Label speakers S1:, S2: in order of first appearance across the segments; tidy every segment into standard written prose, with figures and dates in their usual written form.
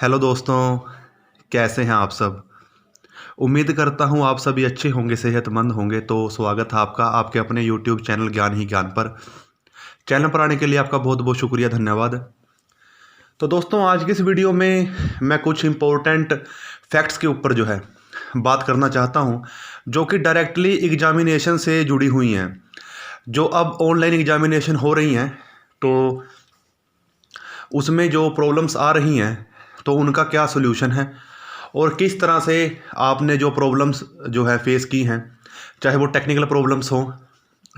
S1: Hello दोस्तों, कैसे हैं आप सब। उम्मीद करता हूं आप सभी अच्छे होंगे, सेहतमंद होंगे। तो स्वागत है आपका आपके अपने यूट्यूब चैनल ज्ञान ही ज्ञान पर। चैनल पर आने के लिए आपका बहुत बहुत शुक्रिया, धन्यवाद। तो दोस्तों, आज की इस वीडियो में मैं कुछ इम्पोर्टेंट फैक्ट्स के ऊपर जो है बात करना चाहता हूं, जो कि डायरेक्टली एग्जामिनेशन से जुड़ी हुई हैं। जो अब ऑनलाइन एग्जामिनेशन हो रही हैं, तो उसमें जो प्रॉब्लम्स आ रही हैं, तो उनका क्या सॉल्यूशन है और किस तरह से आपने जो प्रॉब्लम्स जो है फेस की हैं, चाहे वो टेक्निकल प्रॉब्लम्स हो,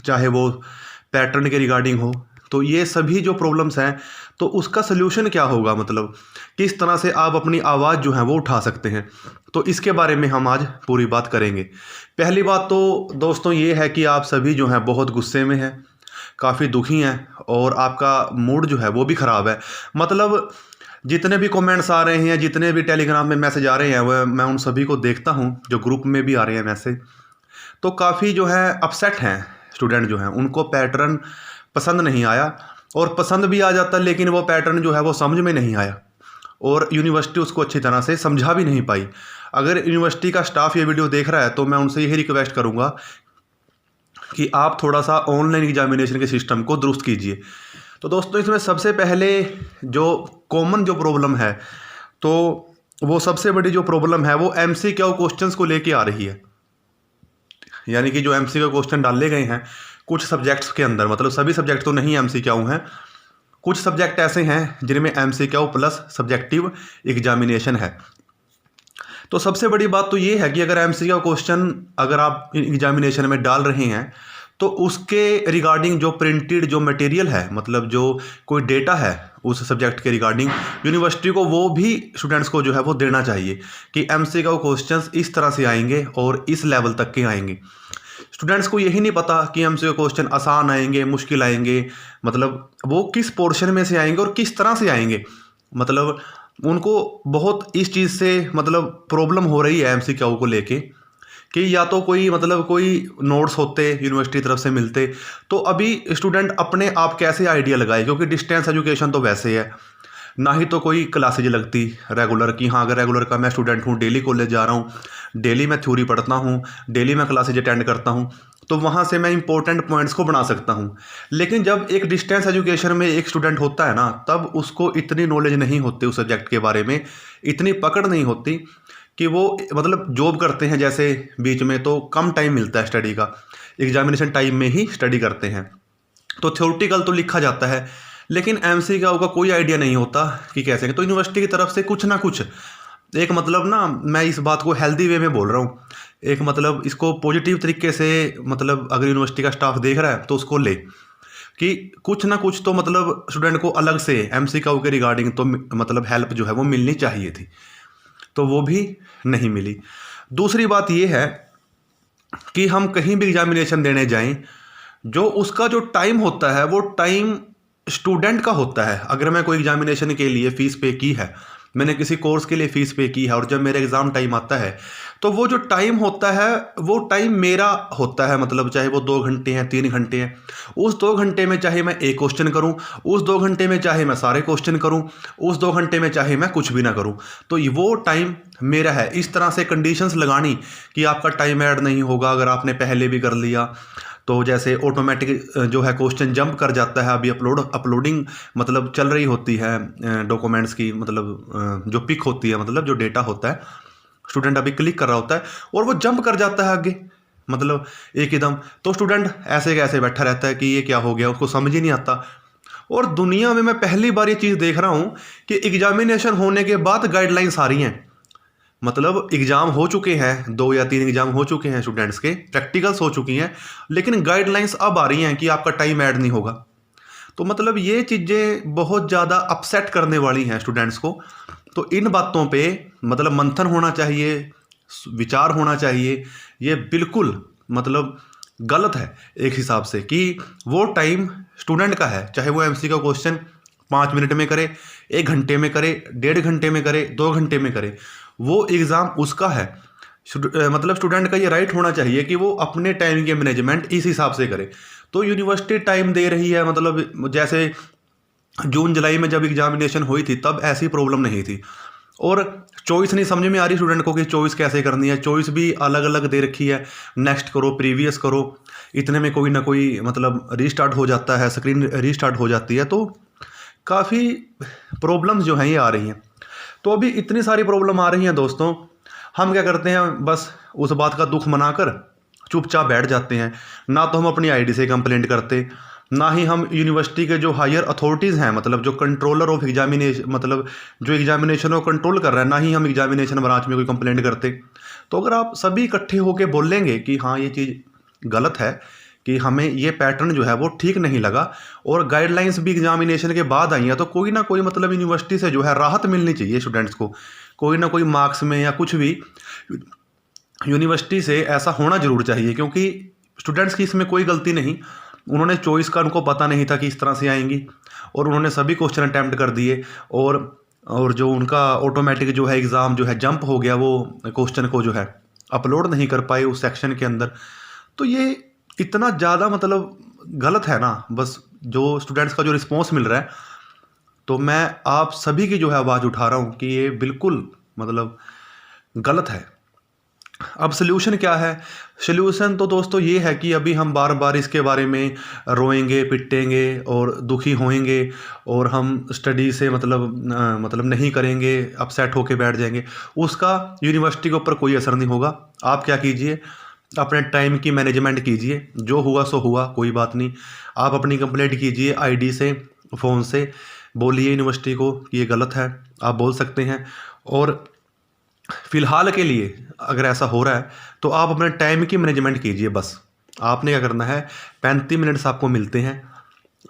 S1: चाहे वो पैटर्न के रिगार्डिंग हो। तो ये सभी जो प्रॉब्लम्स हैं, तो उसका सल्यूशन क्या होगा, मतलब किस तरह से आप अपनी आवाज़ जो है वो उठा सकते हैं। तो इसके बारे में हम आज पूरी बात करेंगे। पहली बात तो दोस्तों ये है कि आप सभी जो हैं बहुत गुस्से में हैं, काफ़ी दुखी हैं और आपका मूड जो है वो भी ख़राब है। मतलब जितने भी कमेंट्स आ रहे हैं, जितने भी टेलीग्राम में मैसेज आ रहे हैं, वह मैं उन सभी को देखता हूं, जो ग्रुप में भी आ रहे हैं मैसेज। तो काफ़ी जो है अपसेट हैं स्टूडेंट, जो हैं उनको पैटर्न पसंद नहीं आया, और पसंद भी आ जाता लेकिन वो पैटर्न जो है वो समझ में नहीं आया, और यूनिवर्सिटी उसको अच्छी तरह से समझा भी नहीं पाई। अगर यूनिवर्सिटी का स्टाफ ये वीडियो देख रहा है तो मैं उनसे यही रिक्वेस्ट करूँगा कि आप थोड़ा सा ऑनलाइन एग्जामिनेशन के सिस्टम को दुरुस्त कीजिए। तो दोस्तों, इसमें सबसे पहले जो कॉमन जो प्रॉब्लम है, तो वो सबसे बड़ी जो प्रॉब्लम है वो एमसीक्यू क्वेश्चंस को लेके आ रही है। यानी कि जो एमसीक्यू क्वेश्चन डाले गए हैं कुछ सब्जेक्ट्स के अंदर, मतलब सभी सब्जेक्ट तो नहीं एमसीक्यू हैं, कुछ सब्जेक्ट ऐसे हैं जिनमें एमसीक्यू प्लस सब्जेक्टिव एग्जामिनेशन है। तो सबसे बड़ी बात तो ये है कि अगर एमसीक्यू क्वेश्चन अगर आप एग्जामिनेशन में डाल रहे हैं, तो उसके रिगार्डिंग जो प्रिंटेड जो मटेरियल है, मतलब जो कोई डेटा है उस सब्जेक्ट के रिगार्डिंग, यूनिवर्सिटी को वो भी स्टूडेंट्स को जो है वो देना चाहिए कि एमसीक्यू क्वेश्चंस इस तरह से आएंगे और इस लेवल तक के आएंगे। स्टूडेंट्स को यही नहीं पता कि एमसीक्यू क्वेश्चन आसान आएंगे, मुश्किल आएंगे, मतलब वो किस पोर्शन में से आएंगे और किस तरह से आएंगे। मतलब उनको बहुत इस चीज़ से मतलब प्रॉब्लम हो रही है एमसीक्यू को लेके, कि या तो कोई मतलब कोई नोट्स होते यूनिवर्सिटी तरफ से मिलते, तो अभी स्टूडेंट अपने आप कैसे आइडिया लगाए, क्योंकि डिस्टेंस एजुकेशन तो वैसे है, ना ही तो कोई क्लासेज लगती रेगुलर की। हाँ, अगर रेगुलर का मैं स्टूडेंट हूँ, डेली कॉलेज जा रहा हूँ, डेली मैं थ्योरी पढ़ता हूँ, डेली मैं क्लासेज अटेंड करता हूँ, तो वहाँ से मैं इंपॉर्टेंट पॉइंट्स को बना सकता हूँ। लेकिन जब एक डिस्टेंस एजुकेशन में एक स्टूडेंट होता है ना, तब उसको इतनी नॉलेज नहीं होती उस सब्जेक्ट के बारे में, इतनी पकड़ नहीं होती कि वो मतलब जॉब करते हैं जैसे बीच में, तो कम टाइम मिलता है स्टडी का, एग्जामिनेशन टाइम में ही स्टडी करते हैं। तो थ्योरेटिकल तो लिखा जाता है, लेकिन एमसीक्यू का कोई आइडिया नहीं होता कि कैसे। तो यूनिवर्सिटी की तरफ से कुछ ना कुछ एक मतलब ना, मैं इस बात को हेल्दी वे में बोल रहा हूँ, एक मतलब इसको पॉजिटिव तरीके से, मतलब अगर यूनिवर्सिटी का स्टाफ देख रहा है तो उसको ले कि कुछ ना कुछ तो मतलब स्टूडेंट को अलग से एमसीक्यू के रिगार्डिंग तो मतलब हेल्प जो है वो मिलनी चाहिए थी, तो वो भी नहीं मिली। दूसरी बात ये है कि हम कहीं भी एग्जामिनेशन देने जाएं, जो उसका जो टाइम होता है वो टाइम स्टूडेंट का होता है। अगर मैं कोई एग्जामिनेशन के लिए फ़ीस पे की है, मैंने किसी कोर्स के लिए फ़ीस पे की है, और जब मेरा एग्ज़ाम टाइम आता है, तो वो जो टाइम होता है वो टाइम मेरा होता है, मतलब चाहे वो 2 घंटे हैं, 3 घंटे हैं, उस 2 घंटे में चाहे मैं एक क्वेश्चन करूं, उस 2 घंटे में चाहे मैं सारे क्वेश्चन करूं, उस 2 घंटे में चाहे मैं कुछ भी ना करूं, तो वो टाइम मेरा है। इस तरह से कंडीशंस लगानी कि आपका टाइम ऐड नहीं होगा अगर आपने पहले भी कर लिया, तो जैसे ऑटोमेटिक जो है क्वेश्चन जंप कर जाता है। अभी अपलोडिंग मतलब चल रही होती है डॉक्यूमेंट्स की, मतलब जो पिक होती है, मतलब जो डेटा होता है, स्टूडेंट अभी क्लिक कर रहा होता है और वो जंप कर जाता है आगे, मतलब एकदम। तो स्टूडेंट ऐसे कैसे बैठा रहता है कि ये क्या हो गया, उसको समझ ही नहीं आता। और दुनिया में मैं पहली बार ये चीज़ देख रहा हूँ कि एग्जामिनेशन होने के बाद गाइडलाइंस आ रही हैं, मतलब एग्ज़ाम हो चुके हैं, 2 या 3 एग्ज़ाम हो चुके हैं स्टूडेंट्स के, प्रैक्टिकल्स हो चुकी हैं, लेकिन गाइडलाइंस अब आ रही हैं कि आपका टाइम ऐड नहीं होगा। तो मतलब ये चीज़ें बहुत ज़्यादा अपसेट करने वाली हैं स्टूडेंट्स को। तो इन बातों पे मतलब मंथन होना चाहिए, विचार होना चाहिए। ये बिल्कुल मतलब गलत है एक हिसाब से कि वो टाइम स्टूडेंट का है, चाहे वो एमसीक्यू क्वेश्चन 5 मिनट में करे, 1 घंटे में करे, 1.5 घंटे में करे, 2 घंटे में करे, वो एग्ज़ाम उसका है। मतलब स्टूडेंट का ये राइट होना चाहिए कि वो अपने टाइम के मैनेजमेंट इस हिसाब से करे। तो यूनिवर्सिटी टाइम दे रही है, मतलब जैसे जून जुलाई में जब एग्जामिनेशन हुई थी तब ऐसी प्रॉब्लम नहीं थी, और चॉइस नहीं समझ में आ रही स्टूडेंट को कि चॉइस कैसे करनी है। चॉइस भी अलग अलग दे रखी है, नेक्स्ट करो, प्रीवियस करो, इतने में कोई ना कोई मतलब रीस्टार्ट हो जाता है, स्क्रीन रीस्टार्ट हो जाती है। तो काफ़ी प्रॉब्लम्स जो हैं ये आ रही हैं। तो अभी इतनी सारी प्रॉब्लम आ रही हैं दोस्तों, हम क्या करते हैं, बस उस बात का दुख मनाकर चुपचाप बैठ जाते हैं। ना तो हम अपनी आईडी से कंप्लेंट करते, ना ही हम यूनिवर्सिटी के जो हायर अथॉरिटीज़ हैं, मतलब जो कंट्रोलर ऑफ एग्जामिनेशन, मतलब जो एग्जामिनेशन को कंट्रोल कर रहा है, ना ही हम एग्जामिनेशन ब्रांच में कोई कंप्लेंट करते। तो अगर आप सभी इकट्ठे होकर बोलेंगे कि हाँ ये चीज़ गलत है, कि हमें ये पैटर्न जो है वो ठीक नहीं लगा, और गाइडलाइंस भी एग्जामिनेशन के बाद आई हैं, तो कोई ना कोई मतलब यूनिवर्सिटी से जो है राहत मिलनी चाहिए स्टूडेंट्स को, कोई ना कोई मार्क्स में या कुछ भी यूनिवर्सिटी से ऐसा होना जरूर चाहिए। क्योंकि स्टूडेंट्स की इसमें कोई गलती नहीं, उन्होंने चॉइस का उनको पता नहीं था कि इस तरह से आएंगी, और उन्होंने सभी क्वेश्चन अटैम्प्ट कर दिए, और जो उनका ऑटोमेटिक जो है एग्ज़ाम जो है जंप हो गया, वो क्वेश्चन को जो है अपलोड नहीं कर पाए उस सेक्शन के अंदर। तो ये इतना ज़्यादा मतलब गलत है ना, बस जो स्टूडेंट्स का जो रिस्पॉन्स मिल रहा है, तो मैं आप सभी की जो है आवाज़ उठा रहा हूँ कि ये बिल्कुल मतलब गलत है। अब सल्यूशन क्या है? सल्यूशन तो दोस्तों ये है कि अभी हम बार बार इसके बारे में रोएंगे, पिटेंगे और दुखी होएंगे, और हम स्टडी से मतलब नहीं करेंगे, अपसेट होके बैठ जाएंगे, उसका यूनिवर्सिटी के ऊपर कोई असर नहीं होगा। आप क्या कीजिए, अपने टाइम की मैनेजमेंट कीजिए, जो हुआ सो हुआ, कोई बात नहीं। आप अपनी कंप्लेंट कीजिए आईडी से, फ़ोन से, बोलिए यूनिवर्सिटी को कि ये गलत है, आप बोल सकते हैं। और फ़िलहाल के लिए अगर ऐसा हो रहा है तो आप अपने टाइम की मैनेजमेंट कीजिए। बस आपने क्या करना है, 35 मिनट्स आपको मिलते हैं,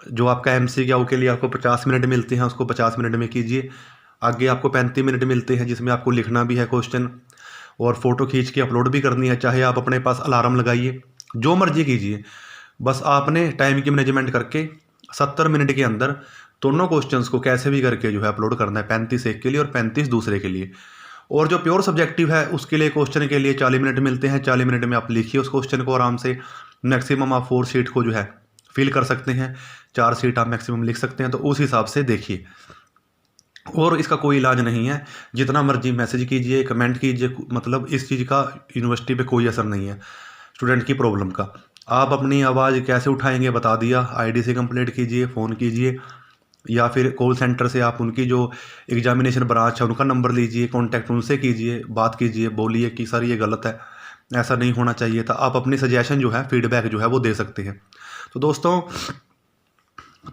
S1: जो आपका एमसीक्यू के लिए आपको 50 मिनट मिलते हैं, उसको 50 मिनट में कीजिए। आगे आपको 35 मिनट मिलते हैं जिसमें आपको लिखना भी है क्वेश्चन, और फ़ोटो खींच के अपलोड भी करनी है। चाहे आप अपने पास अलार्म लगाइए, जो मर्जी कीजिए, बस आपने टाइम की मैनेजमेंट करके 70 मिनट के अंदर दोनों क्वेश्चंस को कैसे भी करके जो है अपलोड करना है, 35 एक के लिए और 35 दूसरे के लिए। और जो प्योर सब्जेक्टिव है उसके लिए क्वेश्चन के लिए 40 मिनट मिलते हैं। 40 मिनट में आप लिखिए उस क्वेश्चन को आराम से। मैक्सिमम आप 4 शीट को जो है फिल कर सकते हैं, 4 शीट आप मैक्सिमम लिख सकते हैं, तो उस हिसाब से देखिए। और इसका कोई इलाज नहीं है, जितना मर्जी मैसेज कीजिए, कमेंट कीजिए, मतलब इस चीज़ का यूनिवर्सिटी पे कोई असर नहीं है स्टूडेंट की प्रॉब्लम का। आप अपनी आवाज़ कैसे उठाएंगे बता दिया, आईडी से कंप्लेंट कीजिए, फ़ोन कीजिए, या फिर कॉल सेंटर से आप उनकी जो एग्जामिनेशन ब्रांच है उनका नंबर लीजिए, कांटेक्ट उनसे कीजिए, बात कीजिए, बोलिए कि सर ये गलत है, ऐसा नहीं होना चाहिए था। आप अपनी सजेशन जो है, फीडबैक जो है वो दे सकते हैं। तो दोस्तों,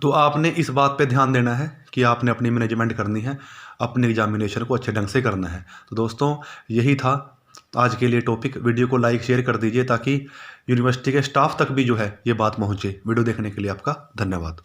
S1: तो आपने इस बात पे ध्यान देना है कि आपने अपनी मैनेजमेंट करनी है, अपने एग्जामिनेशन को अच्छे ढंग से करना है। तो दोस्तों, यही था आज के लिए टॉपिक। वीडियो को लाइक शेयर कर दीजिए ताकि यूनिवर्सिटी के स्टाफ तक भी जो है ये बात पहुँचे। वीडियो देखने के लिए आपका धन्यवाद।